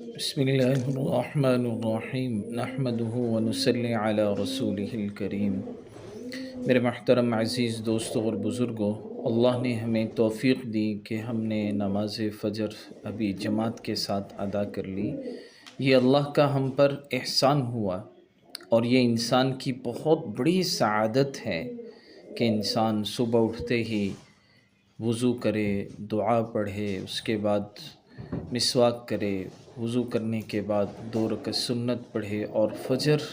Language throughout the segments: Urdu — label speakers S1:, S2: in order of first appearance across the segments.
S1: بسم اللہ الرحمن الرحیم نحمده ونصلی علی رسولہ الکریم۔ میرے محترم عزیز دوستوں اور بزرگوں، اللہ نے ہمیں توفیق دی کہ ہم نے نماز فجر ابھی جماعت کے ساتھ ادا کر لی۔ یہ اللہ کا ہم پر احسان ہوا، اور یہ انسان کی بہت بڑی سعادت ہے کہ انسان صبح اٹھتے ہی وضو کرے، دعا پڑھے، اس کے بعد مسواک کرے، وضو کرنے کے بعد 2 رکعت سنت پڑھے اور فجر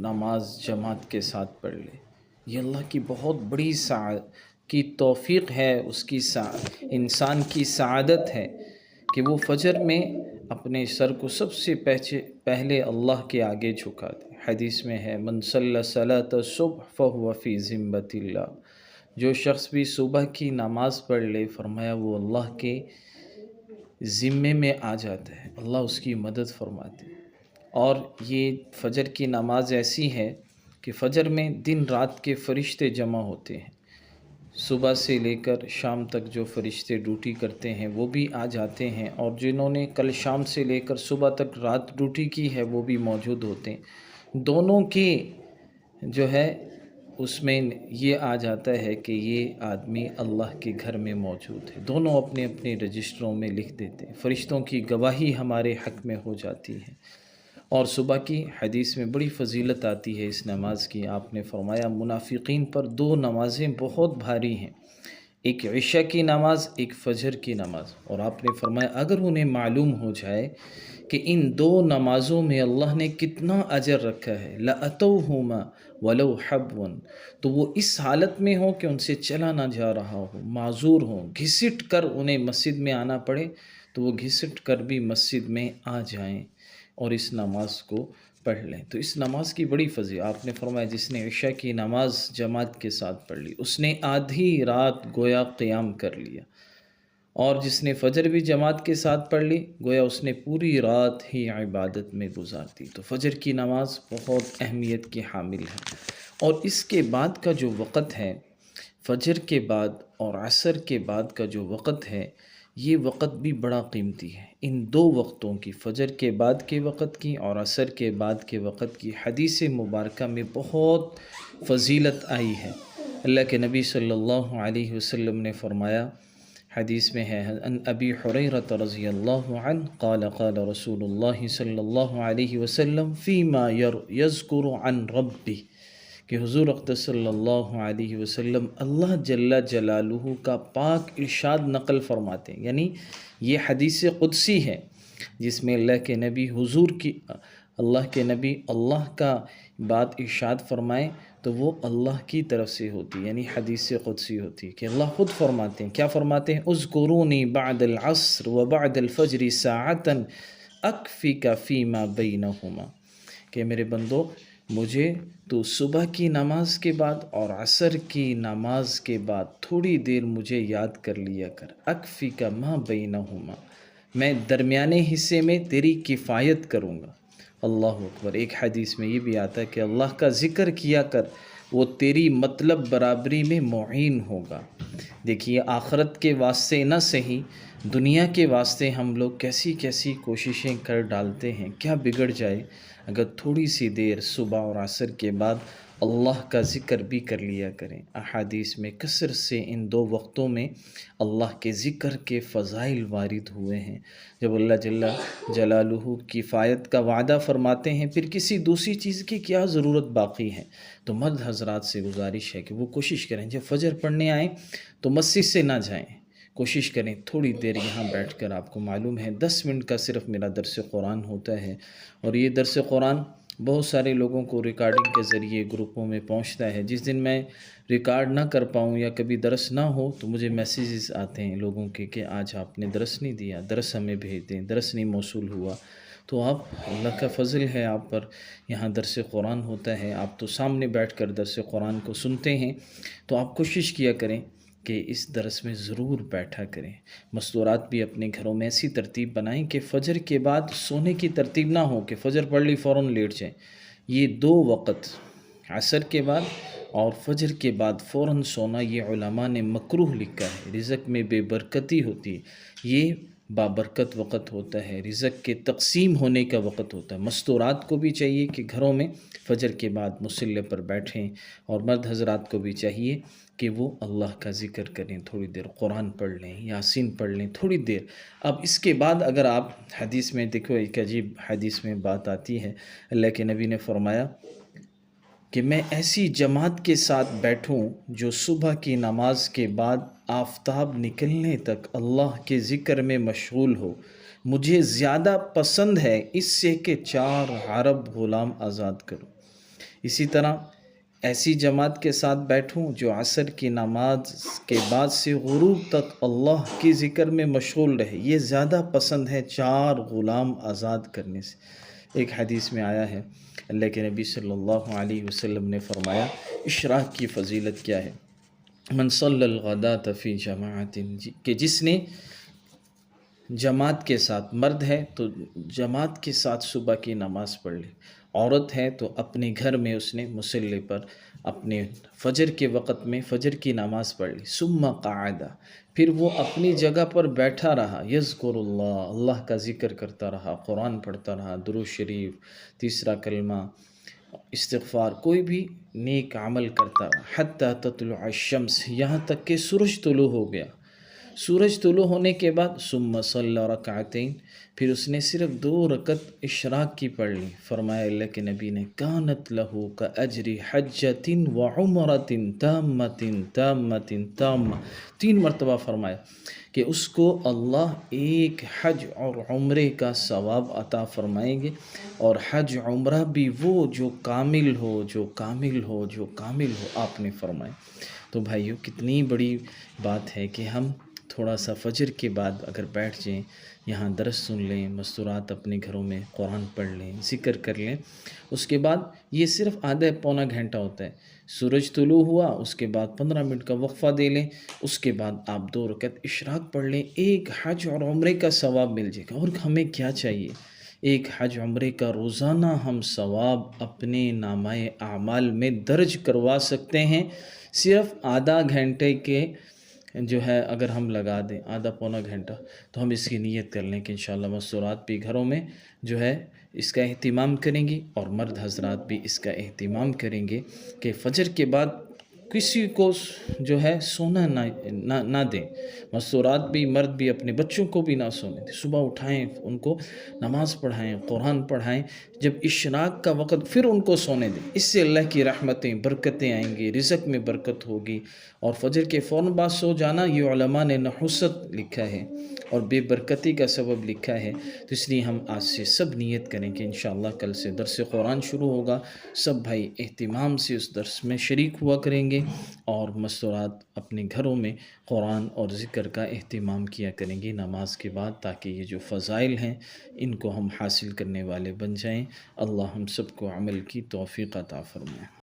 S1: نماز جماعت کے ساتھ پڑھ لے۔ یہ اللہ کی بہت بڑی کی توفیق ہے، اس کی انسان کی سعادت ہے کہ وہ فجر میں اپنے سر کو سب سے پہلے اللہ کے آگے جھکا دے۔ حدیث میں ہے من صلی صلاۃ الصبح فہو فی ذمۃ اللہ، جو شخص بھی صبح کی نماز پڑھ لے، فرمایا وہ اللہ کے ذمے میں آ جاتا ہے، اللہ اس کی مدد فرماتے ہیں۔ اور یہ فجر کی نماز ایسی ہے کہ فجر میں دن رات کے فرشتے جمع ہوتے ہیں، صبح سے لے کر شام تک جو فرشتے ڈیوٹی کرتے ہیں وہ بھی آ جاتے ہیں، اور جنہوں نے کل شام سے لے کر صبح تک رات ڈیوٹی کی ہے وہ بھی موجود ہوتے ہیں۔ دونوں کی جو ہے اس میں یہ آ جاتا ہے کہ یہ آدمی اللہ کے گھر میں موجود ہے، دونوں اپنے اپنے رجسٹروں میں لکھ دیتے ہیں، فرشتوں کی گواہی ہمارے حق میں ہو جاتی ہے۔ اور صبح کی حدیث میں بڑی فضیلت آتی ہے اس نماز کی۔ آپ نے فرمایا منافقین پر 2 نمازیں بہت بھاری ہیں، ایک عشاء کی نماز، ایک فجر کی نماز، اور آپ نے فرمایا اگر انہیں معلوم ہو جائے کہ ان 2 نمازوں میں اللہ نے کتنا اجر رکھا ہے، لَأَتَوْهُمَا وَلَوْ حَبْوًا، تو وہ اس حالت میں ہو کہ ان سے چلا نہ جا رہا ہو، معذور ہو، گھسٹ کر انہیں مسجد میں آنا پڑے تو وہ گھسٹ کر بھی مسجد میں آ جائیں اور اس نماز کو پڑھ لیں۔ تو اس نماز کی بڑی فضیلت، آپ نے فرمایا جس نے عشاء کی نماز جماعت کے ساتھ پڑھ لی اس نے آدھی رات گویا قیام کر لیا، اور جس نے فجر بھی جماعت کے ساتھ پڑھ لی گویا اس نے پوری رات ہی عبادت میں گزار دی۔ تو فجر کی نماز بہت اہمیت کی حامل ہے، اور اس کے بعد کا جو وقت ہے، فجر کے بعد اور عصر کے بعد کا جو وقت ہے، یہ وقت بھی بڑا قیمتی ہے۔ ان 2 وقتوں کی، فجر کے بعد کے وقت کی اور عصر کے بعد کے وقت کی، حدیث مبارکہ میں بہت فضیلت آئی ہے۔ اللہ کے نبی صلی اللہ علیہ وسلم نے فرمایا، حدیث میں ہے ان ابی حریرہ رضی اللہ عنہ قال قال رسول اللہ صلی اللہ علیہ وسلم فیما یذکر عن ربی، کہ حضور اقدس صلی اللہ علیہ وسلم اللہ جل جلالہ کا پاک ارشاد نقل فرماتے ہیں، یعنی یہ حدیث قدسی ہے جس میں اللہ کے نبی اللہ کے نبی اللہ کا بات ارشاد فرمائیں تو وہ اللہ کی طرف سے ہوتی، یعنی حدیث قدسی ہوتی ہے کہ اللہ خود فرماتے ہیں۔ کیا فرماتے ہیں؟ اذکرونی بعد العصر وبعد الفجر ساعتا اکفیک فیما بینہما، کہ میرے بندو مجھے تو صبح کی نماز کے بعد اور عصر کی نماز کے بعد تھوڑی دیر مجھے یاد کر لیا کر، اکفیک ما بینہما، میں درمیانے حصے میں تیری کفایت کروں گا۔ اللہ اکبر۔ ایک حدیث میں یہ بھی آتا ہے کہ اللہ کا ذکر کیا کر، وہ تیری مطلب برابری میں معین ہوگا۔ دیکھیے آخرت کے واسطے نہ صحیح، دنیا کے واسطے ہم لوگ کیسی کیسی کوششیں کر ڈالتے ہیں، کیا بگڑ جائے اگر تھوڑی سی دیر صبح اور عصر کے بعد اللہ کا ذکر بھی کر لیا کریں۔ احادیث میں کثرت سے ان 2 وقتوں میں اللہ کے ذکر کے فضائل وارد ہوئے ہیں۔ جب اللہ جل جلالہ کفایت کا وعدہ فرماتے ہیں، پھر کسی دوسری چیز کی کیا ضرورت باقی ہے؟ تو مرد حضرات سے گزارش ہے کہ وہ کوشش کریں جب فجر پڑھنے آئیں تو مسجد سے نہ جائیں، کوشش کریں تھوڑی دیر یہاں بیٹھ کر، آپ کو معلوم ہے 10 منٹ کا صرف میرا درس قرآن ہوتا ہے، اور یہ درس قرآن بہت سارے لوگوں کو ریکارڈنگ کے ذریعے گروپوں میں پہنچتا ہے۔ جس دن میں ریکارڈ نہ کر پاؤں یا کبھی درس نہ ہو تو مجھے میسیجز آتے ہیں لوگوں کے کہ آج آپ نے درس نہیں دیا، درس ہمیں بھیج دیں، درس نہیں موصول ہوا۔ تو آپ، اللہ کا فضل ہے آپ پر، یہاں درس قرآن ہوتا ہے، آپ تو سامنے بیٹھ کر درس قرآن کو سنتے ہیں، تو آپ کوشش کیا کریں کہ اس درس میں ضرور بیٹھا کریں۔ مستورات بھی اپنے گھروں میں ایسی ترتیب بنائیں کہ فجر کے بعد سونے کی ترتیب نہ ہو کہ فجر پڑھ لی فوراً لیٹ جائیں۔ یہ 2 وقت، عصر کے بعد اور فجر کے بعد فوراً سونا، یہ علماء نے مکروہ لکھا ہے، رزق میں بے برکتی ہوتی ہے، یہ بابرکت وقت ہوتا ہے، رزق کے تقسیم ہونے کا وقت ہوتا ہے۔ مستورات کو بھی چاہیے کہ گھروں میں فجر کے بعد مصلی پر بیٹھیں، اور مرد حضرات کو بھی چاہیے کہ وہ اللہ کا ذکر کریں، تھوڑی دیر قرآن پڑھ لیں، یاسین پڑھ لیں تھوڑی دیر۔ اب اس کے بعد اگر آپ حدیث میں دیکھو، ایک عجیب حدیث میں بات آتی ہے، اللہ کے نبی نے فرمایا کہ میں ایسی جماعت کے ساتھ بیٹھوں جو صبح کی نماز کے بعد آفتاب نکلنے تک اللہ کے ذکر میں مشغول ہو، مجھے زیادہ پسند ہے اس سے کہ 4 عرب غلام آزاد کروں۔ اسی طرح ایسی جماعت کے ساتھ بیٹھوں جو عصر کی نماز کے بعد سے غروب تک اللہ کے ذکر میں مشغول رہے، یہ زیادہ پسند ہے 4 غلام آزاد کرنے سے۔ ایک حدیث میں آیا ہے، اللہ کے نبی صلی اللہ علیہ وسلم نے فرمایا، اشراق کی فضیلت کیا ہے؟ من صلی الغداۃ فی جماعت، کہ جس نے جماعت کے ساتھ، مرد ہے تو جماعت کے ساتھ صبح کی نماز پڑھ لی، عورت ہے تو اپنے گھر میں اس نے مصلی پر اپنے فجر کے وقت میں فجر کی نماز پڑھ لی، ثم قعد، پھر وہ اپنی جگہ پر بیٹھا رہا، یذکر اللہ، اللہ کا ذکر کرتا رہا، قرآن پڑھتا رہا، درود شریف، تیسرا کلمہ، استغفار، کوئی بھی نیک عمل کرتا رہا، حتی تطلع الشمس، یہاں تک کہ سورج طلوع ہو گیا۔ سورج طلوع ہونے کے بعد ثم صلی رکعتین، پھر اس نے صرف 2 رکعت اشراق کی پڑھ لی۔ فرمایا اللہ کے نبی نے، کانت لہو کاجر حجۃ وعمرۃ تامۃ تامۃ تامہ، 3 مرتبہ فرمایا کہ اس کو اللہ ایک حج اور عمرے کا ثواب عطا فرمائیں گے، اور حج عمرہ بھی وہ جو کامل ہو، جو کامل ہو، جو کامل ہو، آپ نے فرمایا۔ تو بھائیو، کتنی بڑی بات ہے کہ ہم تھوڑا سا فجر کے بعد اگر بیٹھ جائیں، یہاں درس سن لیں، مستورات اپنے گھروں میں قرآن پڑھ لیں، ذکر کر لیں، اس کے بعد یہ صرف آدھا پونا گھنٹہ ہوتا ہے۔ سورج طلوع ہوا، اس کے بعد 15 منٹ کا وقفہ دے لیں، اس کے بعد آپ 2 رکعت اشراق پڑھ لیں، ایک حج اور عمرے کا ثواب مل جائے گا۔ اور ہمیں کیا چاہیے؟ ایک حج عمرے کا روزانہ ہم ثواب اپنے نامہ اعمال میں درج کروا سکتے ہیں، صرف آدھا گھنٹے کے جو ہے اگر ہم لگا دیں، آدھا پونا گھنٹہ، تو ہم اس کی نیت کر لیں کہ انشاءاللہ مستورات بھی گھروں میں جو ہے اس کا اہتمام کریں گی، اور مرد حضرات بھی اس کا اہتمام کریں گے کہ فجر کے بعد کسی کو جو ہے سونا نہ دیں، مستورات بھی، مرد بھی اپنے بچوں کو بھی نہ سونے دیں، صبح اٹھائیں، ان کو نماز پڑھائیں، قرآن پڑھائیں، جب اشراق کا وقت پھر ان کو سونے دیں۔ اس سے اللہ کی رحمتیں، برکتیں آئیں گی، رزق میں برکت ہوگی، اور فجر کے فوراً بعد سو جانا یہ علماء نے نحوست لکھا ہے اور بے برکتی کا سبب لکھا ہے۔ تو اس لیے ہم آج سے سب نیت کریں کہ انشاءاللہ کل سے درس قرآن شروع ہوگا، سب بھائی اہتمام سے اس درس میں شریک ہوا کریں گے، اور مستورات اپنے گھروں میں قرآن اور ذکر کا اہتمام کیا کریں گی نماز کے بعد، تاکہ یہ جو فضائل ہیں ان کو ہم حاصل کرنے والے بن جائیں۔ اللہ ہم سب کو عمل کی توفیق عطا فرمائے۔